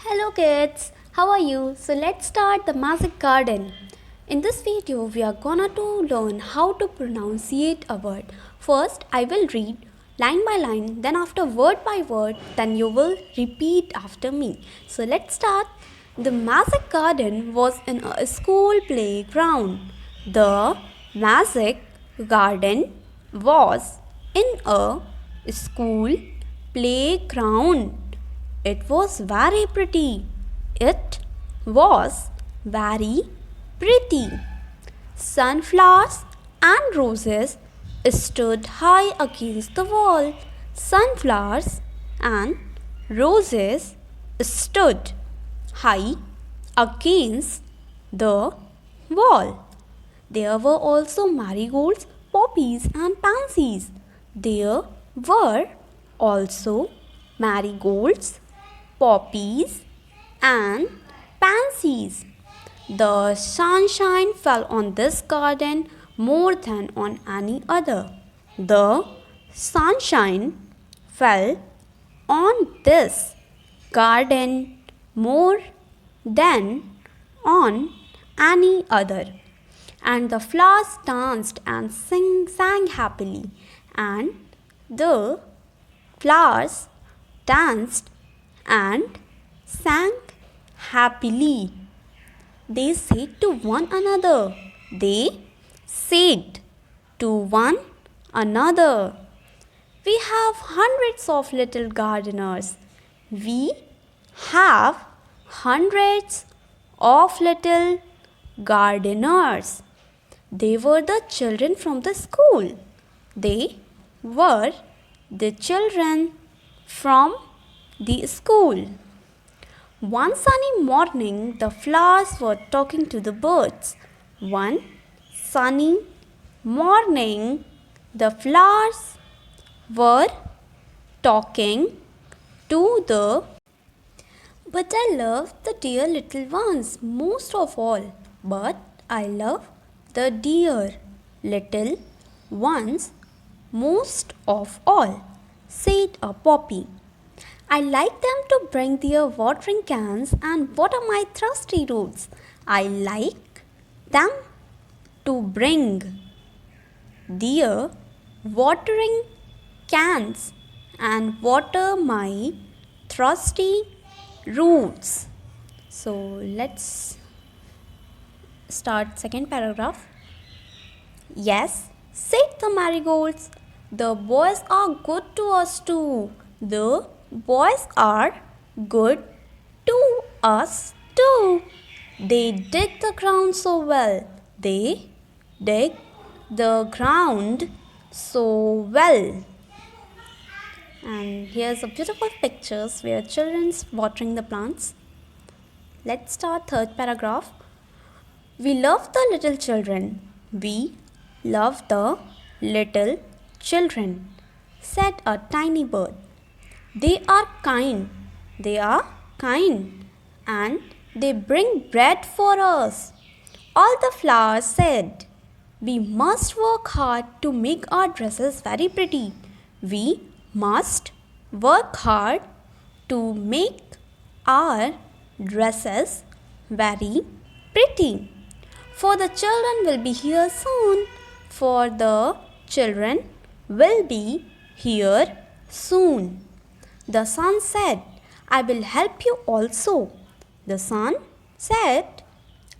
Hello kids, how are you? So let's start the magic garden. In this video we are gonna to learn how to pronunciate a word. First I will read line by line, then after word by word, then you will repeat after me. So let's start. The magic garden was in a school playground. The magic garden was in a school playground. It was very pretty. It was very pretty. Sunflowers and roses stood high against the wall. Sunflowers and roses stood high against the wall. There were also marigolds, poppies, and pansies. There were also marigolds, poppies, and pansies. The sunshine fell on this garden more than on any other. The sunshine fell on this garden more than on any other. And the flowers danced and sang happily. And the flowers danced and sang happily. They said to one another. They said to one another. We have hundreds of little gardeners. We have hundreds of little gardeners. They were the children from the school. They were the children from the school. One sunny morning, the flowers were talking to the birds. One sunny morning, the flowers were talking to the. But I love the dear little ones most of all. But I love the dear little ones most of all, said a poppy. I like them to bring their watering cans and water my thirsty roots. I like them to bring their watering cans and water my thirsty roots. So let's start second paragraph. Yes, said the marigolds, the boys are good to us too. The boys are good to us too. They dig the ground so well. They dig the ground so well. And here's a beautiful pictures where children's watering the plants. Let's start third paragraph. We love the little children. We love the little children, said a tiny bird. They are kind. They are kind. And they bring bread for us. All the flowers said, we must work hard to make our dresses very pretty. We must work hard to make our dresses very pretty. For the children will be here soon. For the children will be here soon. The sun said, I will help you also. The sun said,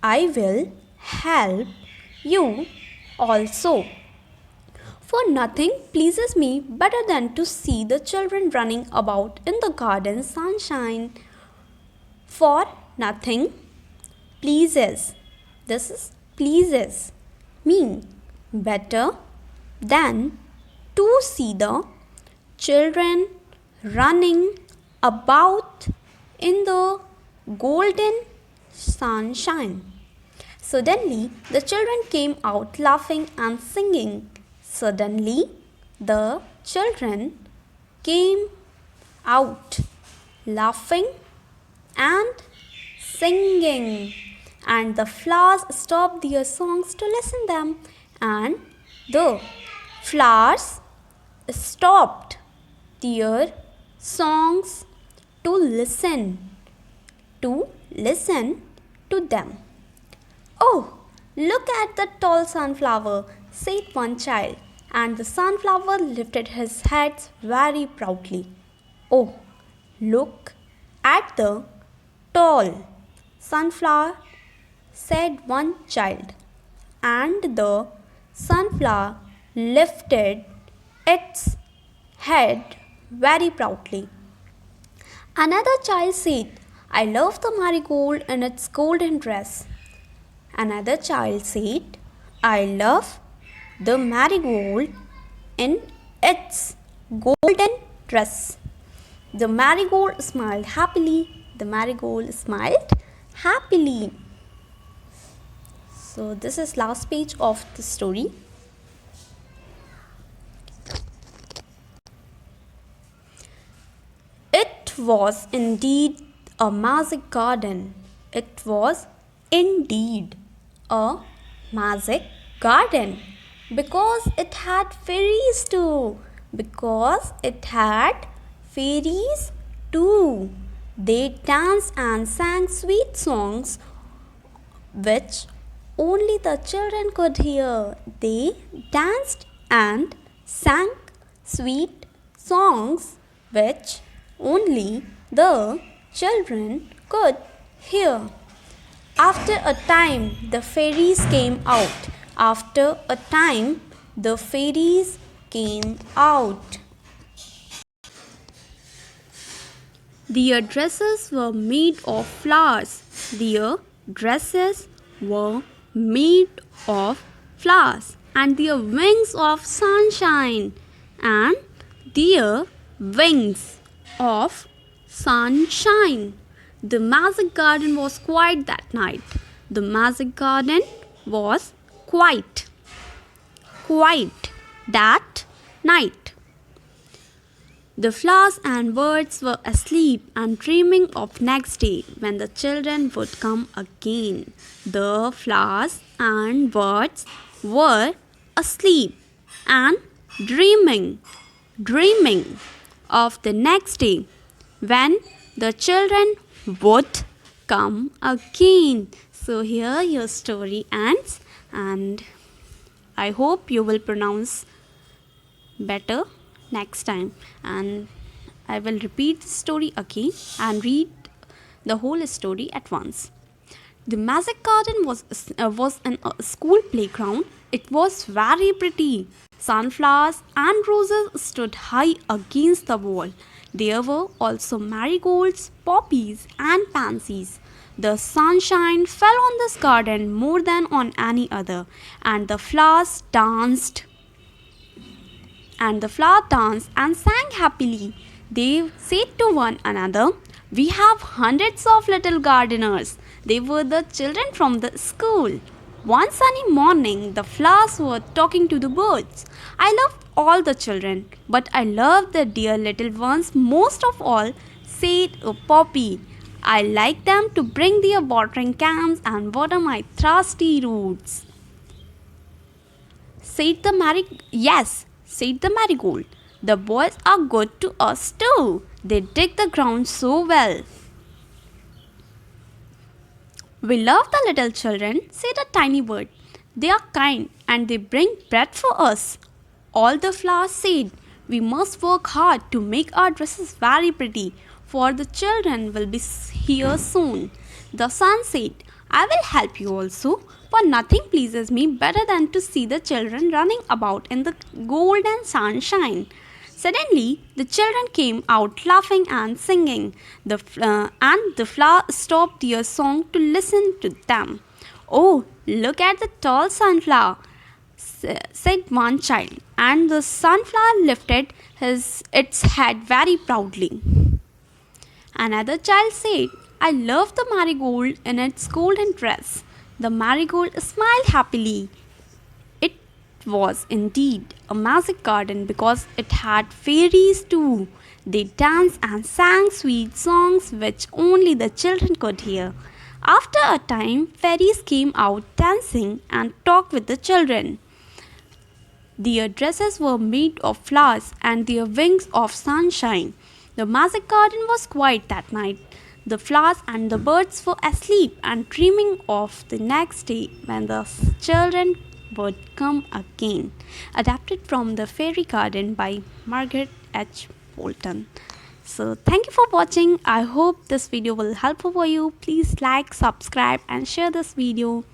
I will help you also. For nothing pleases me better than to see the children running about in the garden sunshine. For nothing pleases. This is pleases me better than to see the children running about in the golden sunshine. Suddenly, the children came out laughing and singing. Suddenly, the children came out laughing and singing. And the flowers stopped their songs to listen them. And the flowers stopped their songs to listen to listen to them. "Oh, look at the tall sunflower," said one child, and the sunflower lifted his head very proudly. "Oh, look at the tall sunflower," said one child, and the sunflower lifted its head very proudly. Another child said, "I love the marigold in its golden dress." Another child said, "I love the marigold in its golden dress." The marigold smiled happily. The marigold smiled happily. So this is last page of the story. It was indeed a magic garden. It was indeed a magic garden because it had fairies too. Because it had fairies too. They danced and sang sweet songs which only the children could hear. They danced and sang sweet songs which only the children could hear. After a time, the fairies came out. After a time, the fairies came out. Their dresses were made of flowers. Their dresses were made of flowers, and their wings of sunshine, and their wings of sunshine. The magic garden was quiet that night. The magic garden was quiet that night. The flowers and birds were asleep and dreaming of next day when the children would come again. The flowers and birds were asleep and dreaming of the next day when the children would come again. So here your story ends, and I hope you will pronounce better next time, and I will repeat the story again and read the whole story at once. The magic garden was in a school playground. It was very pretty. Sunflowers and roses stood high against the wall. There were also marigolds, poppies, and pansies. The sunshine fell on this garden more than on any other, and the flowers danced and sang happily. They said to one another, "We have hundreds of little gardeners." They were the children from the school. One sunny morning, the flowers were talking to the birds. "I love all the children, but I love the dear little ones most of all," said a poppy. "I like them to bring their watering cans and water my thirsty roots." Yes, said the marigold. "The boys are good to us too. They dig the ground so well." "We love the little children," said a tiny bird. "They are kind and they bring bread for us." All the flowers said, "We must work hard to make our dresses very pretty, for the children will be here soon." The sun said, "I will help you also, for nothing pleases me better than to see the children running about in the golden sunshine." Suddenly, the children came out laughing and singing. And the flowers stopped their song to listen to them. "Oh, look at the tall sunflower," said one child, and the sunflower lifted its head very proudly. Another child said, "I love the marigold in its golden dress." The marigold smiled happily. It was indeed a magic garden because it had fairies too. They danced and sang sweet songs which only the children could hear. After a time, fairies came out dancing and talked with the children. Their dresses were made of flowers and their wings of sunshine. The magic garden was quiet that night. The flowers and the birds were asleep and dreaming of the next day when the children would come again. Adapted from The Fairy Garden by Margaret H. Bolton. So thank you for watching. I hope this video will help for you. Please like, subscribe and share this video.